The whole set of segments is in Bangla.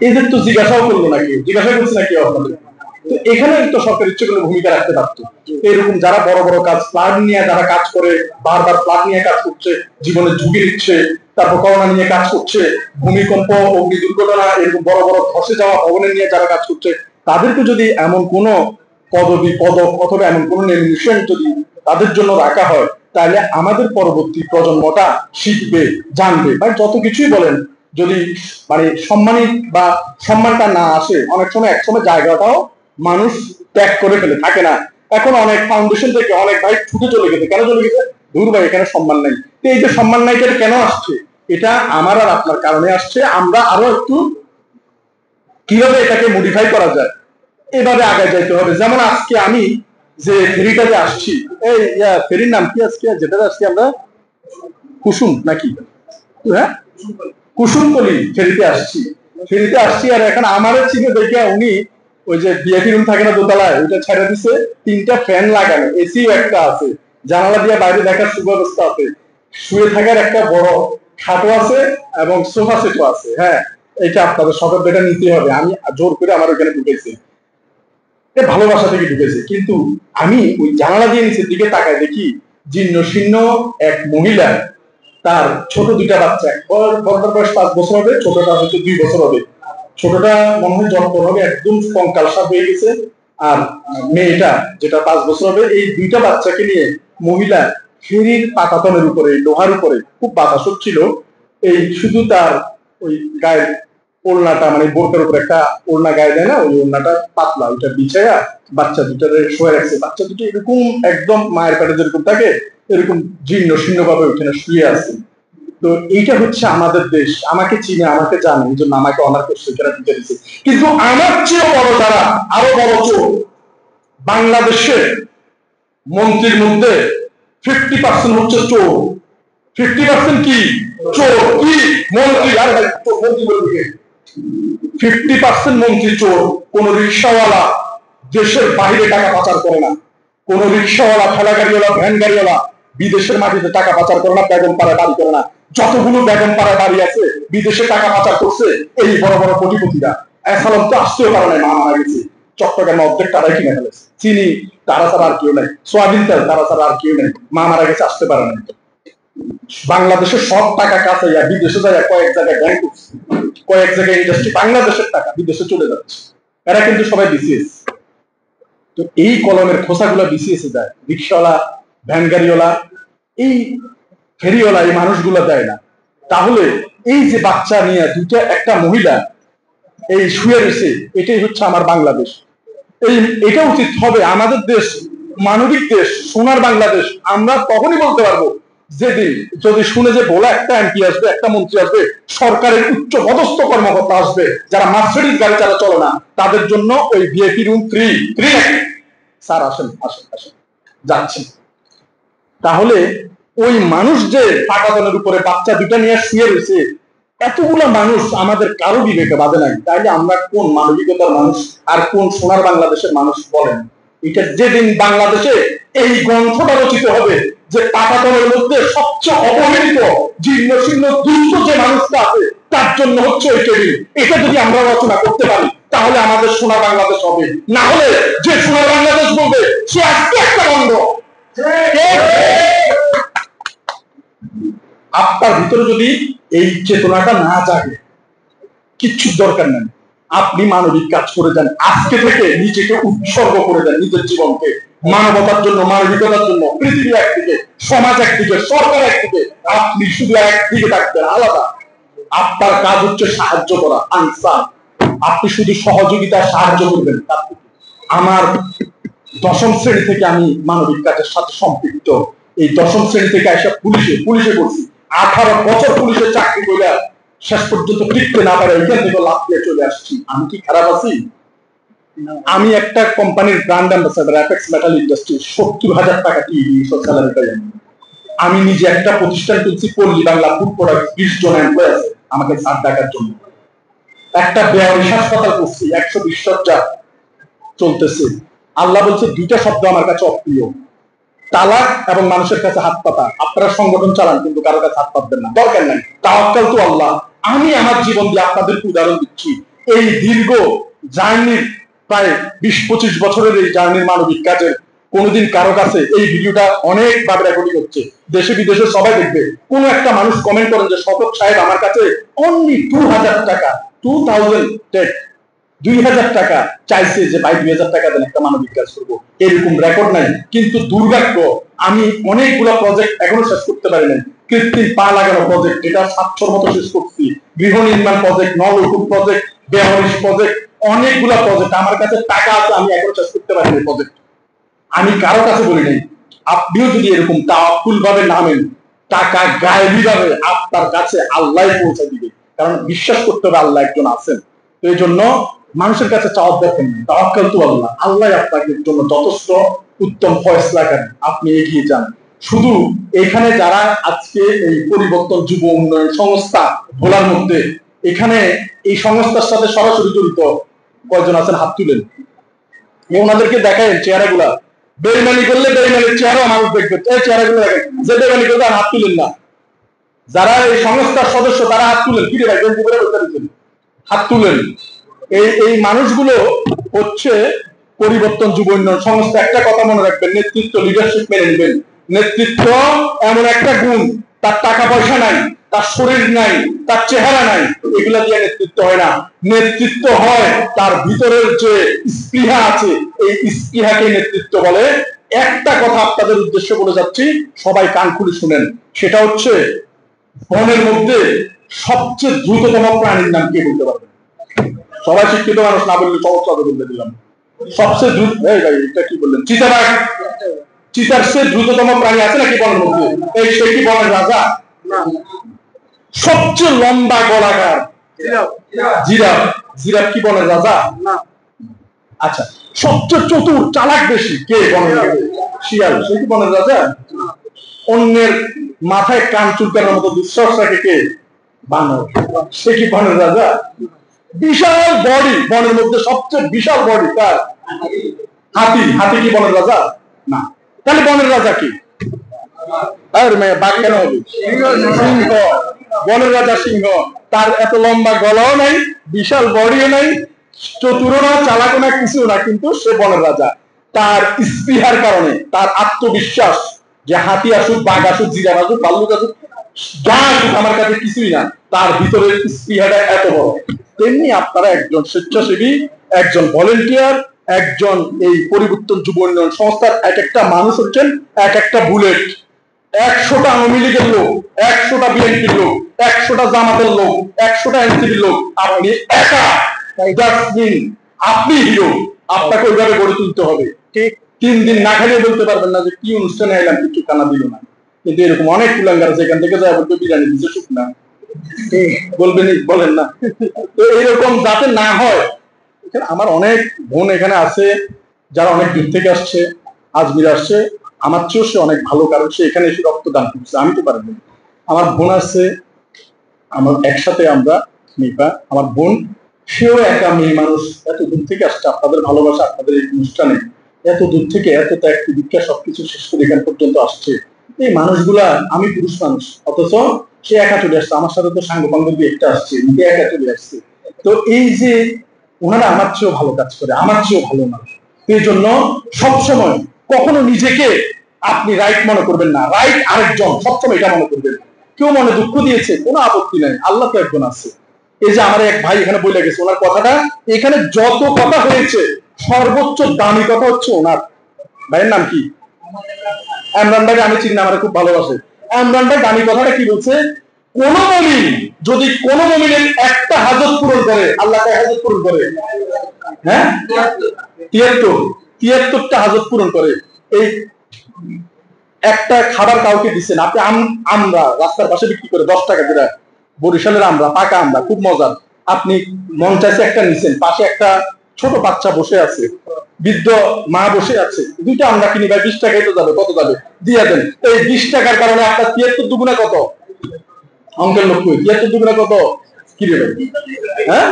এদের তো জিজ্ঞাসাও করলো না কেউ, জিজ্ঞাসা করছে না কেউ আপনাদের। তো এখানে তো সরকার ইচ্ছে করলে ভূমিকা রাখতে পারতো। এরকম যারা বড় বড় কাজ, প্ল্যান নিয়ে যারা কাজ করে, বারবার প্ল্যান নিয়ে কাজ করছে, জীবনের ঝুঁকি নিচ্ছে, তারপর করোনা নিয়ে কাজ করছে, ভূমিকম্প, অগ্নি দুর্ঘটনা, এরকম বড় বড় ধসে যাওয়া ভবনের নিয়ে যারা কাজ করছে, তাদেরকে যদি এমন কোনো পদবি, পদক অথবা এমন কোনো নমিনেশন যদি তাদের জন্য রাখা হয়, তাহলে আমাদের পরবর্তী প্রজন্মটা শিখবে, জানবে। বা যত কিছুই বলেন, যদি মানে সম্মানিত বা সম্মানটা না আসে, অনেক সময় একসময় জায়গাটাও মানুষ ত্যাগ করে ফেলে, থাকে না। এখন অনেক ফাউন্ডেশন থেকে অনেক ভাই ছুটে চলে গেছে। কেন চলে গেছে? দূর ভাই, এখানে সম্মান নাই। তো এই যে সম্মান নাই, এটা কেন আসছে? এটা আমার আর আপনার কারণে আসছে। আমরা আরো একটু কিভাবে এটাকে মডিফাই করা যায়, এভাবে আগে যাইতে হবে। যেমন আজকে আমি যে ফেরিটাতে আসছি, এই ফেরির নাম কি আজকে যেটাতে আসছি আমরা? কুসুম নাকি? হ্যাঁ, কুসুমকলি ফেরিতে আসছি। ফেরিতে আসছি, আর এখন আমার চিনে দেখে উনি ওই যে বিআইপি রুম থাকে না দোতলায়, ওইটা ছেড়ে দিছে, 3টা ফ্যান লাগানো, এসিও একটা আছে, জানালা দিয়ে বাইরে দেখার সুব্যবস্থা আছে, শুয়ে থাকার একটা বড় খাটও আছে এবং সোফা সেটও আছে। হ্যাঁ, এটা আপনাদের সবার বেটা নিতে হবে। আমি জোর করে আমার ওইখানে ঢুকেছি, ভালোবাসা থেকে ঢুকেছে। কিন্তু আমি ওই জানালা দিয়ে নিচের দিকে তাকায় দেখি জীর্ণ শীর্ণ এক মহিলা, তার ছোট 2টা বাচ্চা, বড়টার বয়স 5 বছর হবে, ছোটটা হয়তো 2 বছর হবে। ছোটটা মনে হয় জন্ম হবে, একদম কঙ্কাল সাপ হয়ে গেছে। আর মেয়েটা যেটা 5 বছর হবে, এই 2টা বাচ্চাকে নিয়ে মহিলা ফেরির পাতাতনের উপরে, লোহার উপরে, খুব বাতাস হচ্ছিল, এই শুধু তার ওই গায়ের ওড়নাটা, মানে বোরকার উপর একটা ওড়না গায়ে দেয় না, ওই ওড়নাটা পাতলা, ওইটা বিছায়া বাচ্চা দুটারে শুয়ে রাখছে। বাচ্চা দুটো এরকম একদম মায়ের পেটে যেরকম থাকে, এরকম জীর্ণ শীর্ণ ভাবে ওইখানে শুয়ে আছে। তো এইটা হচ্ছে আমাদের দেশ। আমাকে চিনে, আমাকে জানে, এই জন্য আমাকে অনার করছে, এখানে দিতে দিচ্ছে। কিন্তু আমার চেয়ে বড় যারা, আরো বড় চোর, বাংলাদেশের মন্ত্রীর মধ্যে 50% হচ্ছে চোর। 50% কি? চোর। কি? মন্ত্রী। আর মন্ত্রী বলবে 50% মন্ত্রী চোর। কোন রিক্সাওয়ালা দেশের বাইরে টাকা পাচার করে না, কোন রিক্সাওয়ালা, ঠেলা গাড়িওয়ালা, ভ্যান গাড়িওয়ালা বিদেশের মাটিতে টাকা পাচার করে না, বেগম পাড়ায় বাড়ি করে না। যতগুলো বেগম পাড়ায় বাড়ি আছে, বিদেশে টাকা পাচার করছে এই বড় বড় কোটিপতিরা। এসালাম তো আসতেও পারে নাই, মা মারা গেছে। চট্টগ্রামে অর্ধেক টাকাই কিনে ফেলেছে। চিনি তারা ছাড়া আর কেউ নাই, সোয়াবিন তেল তারা ছাড়া আর কেউ নাই। মা মারা গেছে, আসতে পারে না। বাংলাদেশের সব টাকা কাছে বিদেশে যায়, কয়েক জায়গায় ব্যাংক, কয়েক জায়গায় ইন্ডাস্ট্রি, বাংলাদেশের টাকা বিদেশে চলে যাচ্ছে। এরা কিন্তু সবাই বিসিএস। তো এই কলমের খোসাগুলো বিসিএস এ যায়। রিক্সাওয়ালা, ভ্যান গাড়িওয়ালা, এই ফেরিওয়ালা, এই মানুষগুলো দেয় না। তাহলে এই যে বাচ্চা নিয়ে দুইটা, একটা মহিলা এই শুয়ে রয়েছে, এটাই হচ্ছে আমার বাংলাদেশ। এটা উচিত হবে। আমাদের দেশ মানবিক দেশ, সোনার বাংলাদেশ। আমরা তখনই বলতে পারবো যেদিন যদি শুনে যে বলে একটা এমপি আসবে, একটা মন্ত্রী আসবে, সরকারের উচ্চ পদস্থ কর্মকর্তা আসবে, যারা মার্সিডিজ গাড়ি চালা চলে না, তাদের জন্য ওই ভিআইপি রুম ফ্রি। ফ্রি নাকি? স্যার আসেন, আসেন, আসেন, যাচ্ছি। তাহলে ওই মানুষ যে পাটাতনের উপরে বাচ্চা 2টা নিয়ে শুয়ে রয়েছে, এতগুলো মানুষ আমাদের কারো বিবেকে বাজে নাই। তাইলে আমরা কোন মানবিকতার মানুষ আর কোন সোনার বাংলাদেশের মানুষ বলেন? এটা যেদিন বাংলাদেশে এই গ্রন্থটা রচিত হবে যে পাটাতনের মধ্যে সবচেয়ে অবহেলিত, জীর্ণ শীর্ণ, দুষ্ট যে মানুষটা আছে, তার জন্য হচ্ছে ওই টেবিল, এটা যদি আমরা রচনা করতে পারি, তাহলে আমাদের সোনার বাংলাদেশ হবে। না হলে যে সোনার বাংলাদেশ বলবে, সে আজকে একটা বন্ধ। আপনার ভিতরে যদি এই চেতনাটা না জাগে, কিচ্ছু দরকার নেই। আপনি মানবিক কাজ করে যান, আজকে থেকে নিজেকে উৎসর্গ করে দেন, নিজের জীবনকে মানবতার জন্য, মানবিকতার জন্য। পৃথিবী একদিকে, সমাজ একদিকে, সরকার একদিকে, আপনি শুধু একদিকে থাকবেন, আলাদা। আপনার কাজ হচ্ছে সাহায্য করা, আনসার। আপনি শুধু সহযোগিতা, সাহায্য করবেন। আমার 10ম শ্রেণী থেকে আমি মানবিক কাজের সাথে সম্পৃক্ত। এই 10ম শ্রেণী থেকে এসে পুলিশে করছি। 18 বছর পুলিশের চাকরি করে শেষ পর্যন্ত টিকতে না পারে এখান থেকে লাভ দিয়ে চলে আসছি। আমি কি খারাপ আছি? আমি একটা কোম্পানির brand ambassador, apex metal industry. 70,000 টাকা স্যালারি পাই। আমি নিজে একটা প্রতিষ্ঠান করছি, পল্লী বাংলা ফুড প্রোডাক্ট। 20 জন এমপ্লয় আছে আমাকে ছাড় ডাকার জন্য। একটা বেয়ারিশ হাসপাতাল করছি, 120 শয্যা চলতেছে। আল্লাহ বলছে 2টা শব্দ আমার কাছে অপ্রিয়, তালাক এবং মানুষের কাছে হাত পাতা। আপনারা সংগঠন চালান, কিন্তু কারো কাছে হাত পাতবেন না, দরকার নাই। তাওয়াক্কাল তু আল্লাহ। আমি আমার জীবন দিয়ে আপনাদেরকে উদাহরণ দিচ্ছি। এই দীর্ঘ জার্নির প্রায় 20-25 বছরের এই জার্নির মানবিক কাজের কোনোদিন কারো কাছে এই ভিডিওটা অনেকভাবে রেকর্ডিং হচ্ছে, দেশে বিদেশে সবাই দেখবে, কোন একটা মানুষ কমেন্ট করেন যে শতক সাহেব আমার কাছে অনলি 2000 টাকা, 2000 টাকা চাইছে যে ভাই 2000 টাকা দেন একটা মানবিক কাজ করবো, এরকম রেকর্ড নাই। কিন্তু দুর্ভাগ্য আমি অনেকগুলো প্রজেক্ট এখনো শেষ করতে পারি নাই। কৃত্রিম পা লাগানো প্রজেক্ট এটা 700 মতো শেষ করছি, গৃহ নির্মাণ প্রজেক্ট, নলকূপ প্রজেক্ট, বেহরিশ প্রজেক্ট, অনেকগুলা প্রজেক্ট আমার কাছে টাকা আছে, আমি এখনো শেষ করতে পারি নাই প্রজেক্ট। আমি কারো কাছে বলি নাই, আপনিও যদি এরকম তাওয়াক্কুল ভাবে নামেন, টাকা গায়েবী ভাবে আপনার কাছে আল্লাহ পৌঁছে দিবে, কারণ বিশ্বাস করতে হবে আল্লাহ একজন আছেন। তো এই জন্য মানুষের কাছে চাওয়ার দরকার নেই, তাওয়াক্কুল তো আল্লাহ, আল্লাহ আপনাকে জন্য যথেষ্ট উত্তম ফয়সলা করেন, আপনি এগিয়ে যান। শুধু এখানে যারা আজকে এই পরিবর্তন যুব উন্নয়ন সংস্থা ভোলার মধ্যে, এখানে এই সংস্থার সাথে সরাসরি জড়িত কয়জন আছেন হাত তুলেন, ওনাদেরকে দেখায় চেহারা গুলা, বেইমানি করলে বেইমানির চেহারা মানুষ দেখবে, এই চেহারা গুলো দেখেন, যে বেইমানি করলে হাত তুলেন না। যারা এই সংস্থার সদস্য তারা হাত তুলেন, কি রে ভাই গেঞ্জি করে বসে দিচ্ছেন, হাত তুলেন। এই মানুষগুলো হচ্ছে পরিবর্তন যুব উন্নয়ন সংস্থা। একটা কথা মনে রাখবেন, নেতৃত্ব লিডারশিপ মেনে নেবেন। নেতৃত্ব এমন একটা গুণ, তার টাকা পয়সা নাই, তার শরীর নাই, তার চেহারা নাই, এগুলা দিয়ে নেতৃত্ব হয় না। নেতৃত্ব হয় তার ভিতরের যে স্পৃহা আছে, এই স্পৃহাকে নেতৃত্ব বলে। একটা কথা আপনাদের উদ্দেশ্য বলে যাচ্ছি, সবাই কান খুলে শুনেন, সেটা হচ্ছে বনের মধ্যে সবচেয়ে দ্রুততম প্রাণীর নাম কে বলতে পারবেন? সবাই শিক্ষিত মানুষ, না বললে সমস্যা বলতে দিলাম। সবচেয়ে দ্রুত, এটা কি বললেন? চিতাবাঘ। চিতার চেয়ে দ্রুততম প্রাণী আছে নাকি বনের মধ্যে? এই সে কি বনের রাজা? সবচেয়ে লম্বা গলাকার জিরাফ। জিরাফ কি বনের রাজা? আচ্ছা, সবচেয়ে চতুর চালাক বেশি কে বনের রাজা? শিয়াল। সে কি বনের রাজা? অন্যের মাথায় কান চুলকানোর মতো দুঃসাহস রাখে কে? বানর। সে কি বনের রাজা? বিশাল বডি, বনের মধ্যে সবচেয়ে বিশাল বডি কার? হাতি। হাতি কি বনের রাজা? না। তাহলে বনের রাজা কি? বাঘ কেন হবে? সিংহ। বনের রাজা সিংহ। তার এত লম্বা গলাও নাই, বিশাল বডিও নাই, চতুরও না, চালাকও না, কিছু না, কিন্তু সে বনের রাজা। তার স্পৃহার কারণে, তার আত্মবিশ্বাস যে হাতি আসুক, বাঘ আসুক, জিরাফ আসুক, ভাল্লুক আসুক, যা আসুক আমার কাছে কিছুই না, তার ভিতরের স্পৃহাটা এত বড়। তেমনি আপনারা একজন স্বেচ্ছাসেবী, একজন ভলেন্টিয়ার, একজন এই পরিবর্তন যুব উন্নয়ন সংস্থার এক একটা মানুষ হচ্ছেন এক একটা বুলেট। 100টা আওয়ামী লীগের লোক, 100টা বিএনপির লোক, 100টা জামাতের লোক, 100টা এনসিপির লোক, আপনি একা, আপনি হিরো। আপনাকে ওইভাবে গড়ে তুলতে হবে। ঠিক 3 দিন না খেলে বলতে পারবেন না যে কি অনুষ্ঠানে এলাম, কিছু খানা দিল না। কিন্তু এরকম অনেক কুলাঙ্গার আছে, এখান থেকে যায় বলতে বিরিয়ানি দিচ্ছে, শুক না বলবেন, বলেন না। তো এইরকম যাতে না হয়, আমার অনেক বোন এখানে আছে যারা অনেক দূর থেকে আসছে, আজমির আসছে, আমার চেয়েও সে অনেক ভালো, কারণ সে এখানে এসে রক্তদান করছে, আমি তো পারবো। আমার বোন আছে, আমার একসাথে আমরা নিপা, আমার বোন, সেও একা মেয়ে মানুষ, এত দূর থেকে আসছে আপনাদের ভালোবাসা, আপনাদের এই অনুষ্ঠানে এত দূর থেকে এত ত্যাগ দীক্ষা সবকিছু শেষ করে এখান পর্যন্ত আসছে। এই মানুষগুলা, আমি পুরুষ মানুষ, অথচ সে একা চলে আসছে, আমার সাথে তো সাঙ্গ পাঙ্গ দিয়ে একটা আসছে, একা চলে আসছে। তো এই যে ওনারা আমার চেয়েও ভালো কাজ করে, আমার চেয়েও ভালো মানুষ। এই জন্য সবসময় কখনো নিজেকে আপনি রাইট মনে করবেন না, রাইট আরেকজন, সবসময় এটা মনে করবেন। কেউ মনে দুঃখ দিয়েছে, কোনো আপত্তি নাই, আল্লাহ তো একজন আছে। এই যে আমার এক ভাই এখানে বলে গেছে, ওনার কথাটা, এখানে যত কথা হয়েছে সর্বোচ্চ দামি কথা হচ্ছে ওনার। ভাইয়ের নাম কি? ইমরান ভাই, আমি চিনি, আমার খুব ভালোবাসে। ইমরান ভাই দামি কথাটা কি বলছে? কোন মুমিন যদি কোন মুমিনের একটা হাজত পূরণ করে, আল্লাহ তার হাজত পূরণ করে। হ্যাঁ, 73টা হাজত পূরণ করে। এই একটা খাবার কাউকে দিচ্ছেন আপনি, আমরা রাস্তার পাশে বিক্রি করে 10 টাকা করে, বরিশালের আমরা, পাকা আমরা, খুব মজার। আপনি মন চাইছে একটা নিচ্ছেন, পাশে একটা ছোট বাচ্চা বসে আছে, বৃদ্ধ মা বসে আছে, দুইটা আমরা কিনি ভাই, 20 টাকাই তো যাবে, কত যাবে, দিয়ে দেন। এই 20 টাকার কারণে আপনার 73 দুগুণা কত? অঙ্কের লোক 73 দুগুণা কত? কি রে ভাই? হ্যাঁ,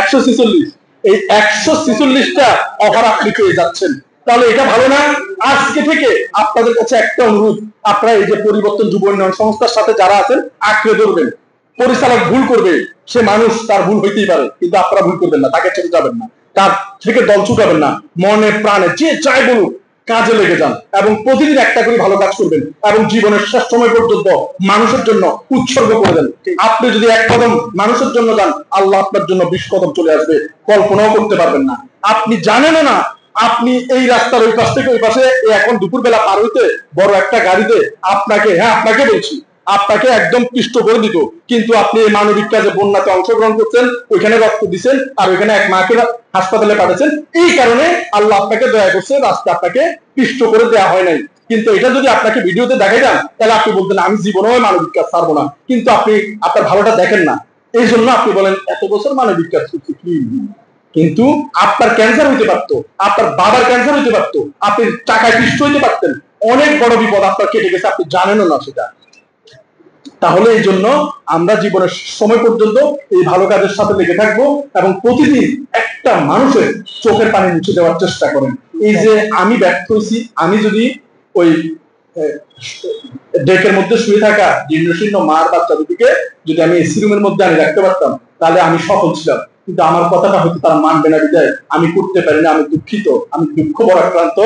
146। এই 146টা অফার আপনি পেয়ে যাচ্ছেন। তাহলে এটা ভালো না? আজকে থেকে আপনাদের কাছে একটা অনুরোধ, আপনারা এই যে পরিবর্তন যুব উন্নয়ন সংস্থার সাথে যারা আছেন আঁকড়ে ধরবেন। পরিচালক ভুল করবে, সে মানুষ, তার ভুল হইতেই পারে, কিন্তু আপনারা ভুল করবেন না, তাকে ছেড়ে যাবেন না, তার থেকে দল ছুটাবেন না, মনে প্রাণে যে চাই বলুক কাজে লেগে যান এবং প্রতিদিন একটা করে ভালো কাজ করবেন এবং জীবনের শেষ সময় পর্যন্ত মানুষের জন্য উৎসর্গ করে দেন। আপনি যদি এক কদম মানুষের জন্য যান, আল্লাহ আপনার জন্য 20 কদম চলে আসবে, কল্পনাও করতে পারবেন না। আপনি জানেনও না, আপনি এই রাস্তার ওই পাশ থেকে ওই পাশে এখন দুপুরবেলা পার হইতে বড় একটা গাড়িতে আপনাকে, হ্যাঁ আপনাকে বলছি, আপনাকে একদম পিষ্ট করে দিত, কিন্তু আপনি এই মানবিক কাজে বন্যাতে অংশগ্রহণ করছেন, ওইখানে রক্ত দিচ্ছেন আর ওইখানে এক মাকে হাসপাতালে পাঠাচ্ছেন, এই কারণে আল্লাহ আপনাকে দয়া করছে, রাস্তা আপনাকে পিষ্ট করে দেওয়া হয় নাই। কিন্তু এটা যদি আপনাকে ভিডিওতে দেখাই যান, তাহলে আপনি বলতেন আমি জীবনেও মানবিক কাজ পারবো না, কিন্তু আপনি আপনার ভালোটা দেখেন না, এই জন্য আপনি বলেন এত বছর মানবিক কাজ করছি কি, কিন্তু আপনার ক্যান্সার হইতে পারতো, আপনার বাবার ক্যান্সার হইতে পারতো, আপনি টাকায় পিষ্ট হইতে পারতেন, অনেক বড় বিপদ আপনার কেটে গেছে, আপনি জানেনও না সেটা। তাহলে এই জন্য আমরা জীবনের সময় পর্যন্ত এই ভালো কাজের সাথে লেগে থাকবো এবং প্রতিদিন একটা মানুষের চোখের পানি মুছে দেওয়ার চেষ্টা করেন। এই যে আমি ব্যর্থ হয়েছি, আমি যদি ওই ডেকের মধ্যে শুয়ে থাকা জীর্ণশীর্ণ মার বাচ্চা দুটিকে যদি আমি এসি রুমের মধ্যে আমি রাখতে পারতাম, তাহলে আমি সফল ছিলাম, কিন্তু আমার কথাটা হয়তো তারা মানবে না, বিদায় আমি করতে পারি না, আমি দুঃখিত, আমি দুঃখ বরাক্রান্ত,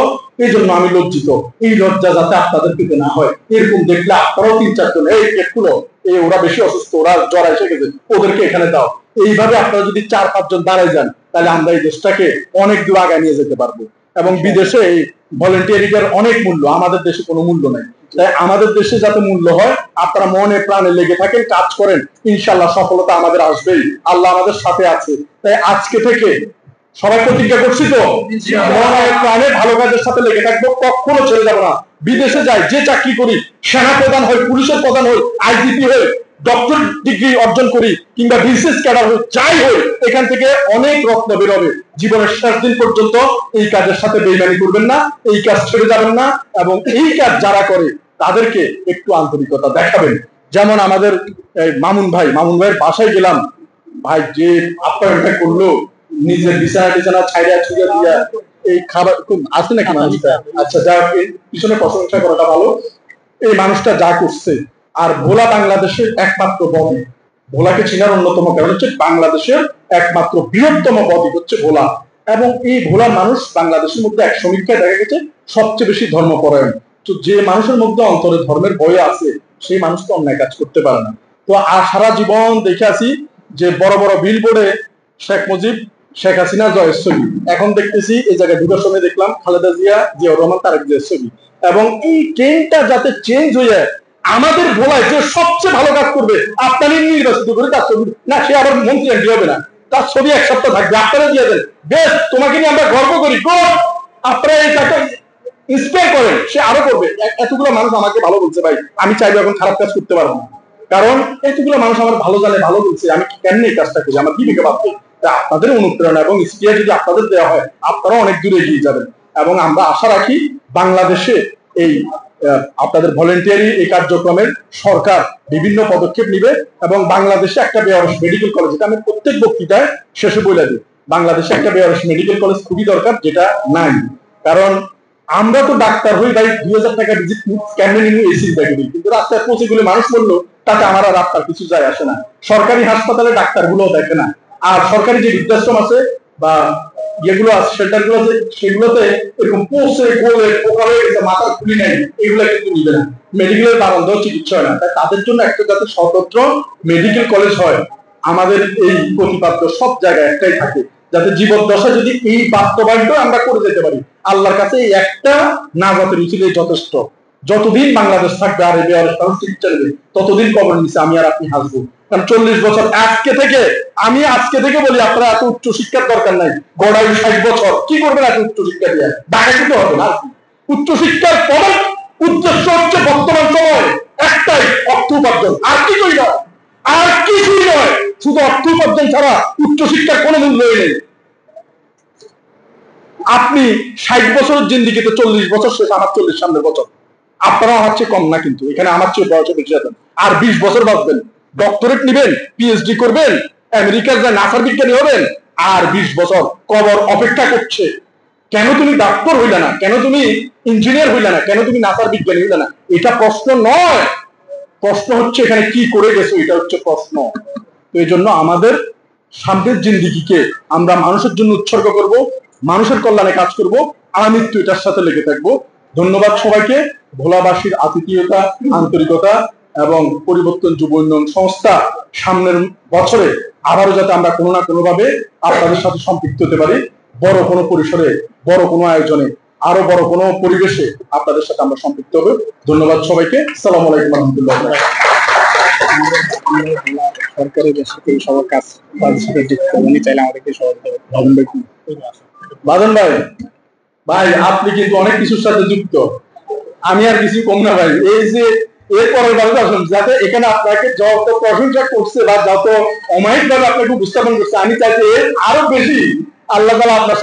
এই জন্য আমি লজ্জিত। এই লজ্জা যাতে আপনাদের পেতে না হয়, এরকম দেখলে আপনারাও 3-4 জন এই একটুলো, এই ওরা বেশি অসুস্থ, ওরা জ্বর এসে গেছে, ওদেরকে এখানে দাও, এইভাবে আপনারা যদি 4-5 জন দাঁড়ায় যান, তাহলে আমরা এই দেশটাকে অনেক দূর আগায় নিয়ে যেতে পারবো। এবং বিদেশে এই ভলেন্টিয়ারিটার অনেক মূল্য, আমাদের দেশে কোনো মূল্য নাই। তাই আমাদের দেশে যাতে মূল্য হয়, আপনারা মনে প্রাণে লেগে থাকেন, কাজ করেন, ইনশাল্লাহ সফলতা আমাদের আসবেই, আল্লাহ আমাদের সাথে আছে। তাই আজকে থেকে সবাই প্রতিজ্ঞা করছি তো, মনে প্রাণে ভালো কাজের সাথে লেগে থাকবো, কখনো ছেড়ে যাবো না। বিদেশে যাই, যে চাকরি করি, সেনা প্রধান হই, পুলিশের প্রধান হই, আইজিপি হই, ডক্টর ডিগ্রি অর্জন করি, কিংবা বিসিএস ক্যাডার হই, যাই হই, এখান থেকে অনেক রত্ন বেরোবে। জীবনের শেষ দিন পর্যন্ত এই কাজের সাথে বেইমানি করবেন না, এই কাজ ছেড়ে যাবেন না, এবং এই কাজ যারা করে তাদেরকে একটু আন্তরিকতা দেখাবেন। যেমন আমাদের মামুন ভাইয়ের বাসায় গেলাম, ভাই যে আপ্যায়নটা করলো, নিজের বিছানা ছাইড়া ছুঁড়ে দিয়া এই খাবার আছে নাকি মানুষটা, আচ্ছা যা পিছনে প্রশংসা করাটা ভালো, এই মানুষটা যা করছে। আর ভোলা বাংলাদেশের একমাত্র বদ্বীপ, ভোলাকে চেনার অন্যতম কারণ হচ্ছে বাংলাদেশের একমাত্র বৃহত্তম বদ্বীপ হচ্ছে ভোলা, এবং এই ভোলা মানুষ বাংলাদেশের মধ্যে এক সমীক্ষায় দেখা গেছে সবচেয়ে বেশি ধর্মপরায়ণ। তো যে মানুষের মধ্যে অন্তরে ধর্মের ভয় আছে, সেই মানুষ তো অন্যায় কাজ করতে পারে না। তো আর সারা জীবন দেখে আছি যে বড় বড় বিলবোর্ডে শেখ মুজিব, শেখ হাসিনা, জয়ের ছবি, এখন দেখতেছি এই জায়গায় ঢুকার সময় দেখলাম খালেদা জিয়া, জিয়াউর রহমান, তারেক জিয়ার ছবি। এবং এই ট্রেনটা যাতে চেঞ্জ হয়ে যায়, আমাদের ভোলায় যে সবচেয়ে ভালো কাজ করবে আপনারই নির্বাচিত করে তার ছবি না, সে আবার মন্ত্রী এমপি হবে না, তার ছবি এক সপ্তাহ থাকবে, আপনারা দিয়ে দেন, বেশ তোমাকে নিয়ে আমরা গর্ব করি, আপনারা এই কাজটা ইন্সপায়ার করেন, সে আরো করবে। এতগুলো মানুষ আমাকে ভালো বলছে, ভাই আমি চাইলে এখন খারাপ কাজ করতে পারবো না, কারণ এতগুলো মানুষ আমার ভালো জানে, ভালো বলছে, আমি কেমনি এই কাজটা করি, আমার বিবেকে ভাববে। আপনাদের অনুপ্রেরণা এবং ইন্সপায়ার যদি আপনাদের দেওয়া হয়, আপনারা অনেক দূরে এগিয়ে যাবেন। এবং আমরা আশা রাখি বাংলাদেশে এই আপনাদের ভলেন্টিয়ারি এই কার্যক্রমের সরকার বিভিন্ন পদক্ষেপ নিবে, এবং বাংলাদেশে একটা বেয়ারস মেডিকেল কলেজ, এটা আমি প্রত্যেক বক্তৃতায় শেষে বলে দিই, বাংলাদেশে একটা বেয়ারস মেডিকেল কলেজ খুবই দরকার, যেটা নাই। কারণ আমরা তো ডাক্তার হই ভাই, 2000 টাকা ভিজিট কেমনে নিমু এসি দেখি, কিন্তু রাস্তায় পৌঁছে গুলো মানুষ বললো তাতে আমার আর আপনার কিছু যায় আসে না। সরকারি হাসপাতালে ডাক্তার গুলো দেখে না, আর সরকারি যে বৃদ্ধাশ্রম আছে বা যেগুলো আছে শেল্টার গুলো আছে, সেগুলোতে এরকম পৌঁছে গোলে পোকা হয়ে গেছে, মাথা খুলি নেই, এগুলো কিন্তু নিবে না, মেডিকেলের বারান্দ চিকিৎসা হয় না। তাই তাদের জন্য একটা যাতে স্বতন্ত্র মেডিকেল কলেজ হয়, আমাদের এই প্রতিপাদ্য সব জায়গায় একটাই থাকে, যাতে জীবদ্দশা যদি এই বাস্তবায়নটা আমরা করে যেতে পারি, আল্লাহর কাছে এই একটা নাজাতের উচিলে যথেষ্ট। যতদিন বাংলাদেশ থাকবে আর এই বেয়ারস চিকিৎসা নেবে, ততদিন কবর নিচে আমি আর আপনি হাসবো। কারণ 40 বছর আমি আজকে থেকে বলি, আপনারা এত উচ্চ শিক্ষার দরকার নাই, গড়াই 60 বছর কি করবেন এত উচ্চ শিক্ষা দিয়ে, ডাকাতি তো হবে না। উচ্চ শিক্ষার প্রধান উদ্দেশ্য হচ্ছে বর্তমান সময় একটাই, অর্থ উপার্জন, আর কিছুই নয়, আর কিছুই নয়, শুধু অর্থ উপার্জন ছাড়া উচ্চ শিক্ষার কোনো মূল্যই নেই। আপনি 60 বছরের জিন্দিগিতে 40 বছর শেষ, আমার 40 সামনের বছর, আপনারা আমার চেয়ে কম না, কিন্তু এখানে আমার চেয়ে বয়সে বেশি আছেন, আর 20 বছর বাঁচবেন, ডক্টরেট নিবেন, পিএইচডি করবেন, আমেরিকার যা নাসার বিজ্ঞানী হবেন, আর 20 বছর কবর অপেক্ষা করছে। কেন তুমি ডাক্তার হইলে না, কেন তুমি ইঞ্জিনিয়ার হইলে না, কেন তুমি নাসার বিজ্ঞানী হইলে না, এটা প্রশ্ন নয়। প্রশ্ন হচ্ছে এখানে কি করে গেছো, এটা হচ্ছে প্রশ্ন। তো এই জন্য আমাদের সামনের জিন্দিগিকে আমরা মানুষের জন্য উৎসর্গ করব, মানুষের কল্যাণে কাজ করব, আমৃত্যু এটার সাথে লেগে থাকবো। ধন্যবাদ সবাইকে। ভোলাবাসীর আতিথেয়তা, আন্তরিকতা এবং পরিবর্তন যুব উন্নয়ন সংস্থা সামনের বছরে আবারও যাতে আমরা কোনো না কোনো ভাবে আপনাদের সাথে সম্পৃক্ত হতে পারি, বড় কোনো পরিসরে, বড় কোনো আয়োজনে, আরো বড় কোনো পরিবেশে আপনাদের সাথে আমরা সম্পৃক্ত হবে। ধন্যবাদ সবাইকে। আসসালামু আলাইকুম রহমতুল্লাহ। সরকারের সাথে সবার কাজ উনি চাইলে আমাদেরকে বাদন ভাই, ভাই আপনি কিন্তু অনেক কিছুর সাথে যুক্ত, আমি আর কিছু কম না ভাই। এই যে এর পরের বার আসুন, যাতে এখানে আপনাকে যত প্রশংসা করছে বা যত অমায়িক ভাবে আপনাকে উপস্থাপন করছে, আমি চাইছি এর আরো বেশি আল্লাহ তাআলা আপনার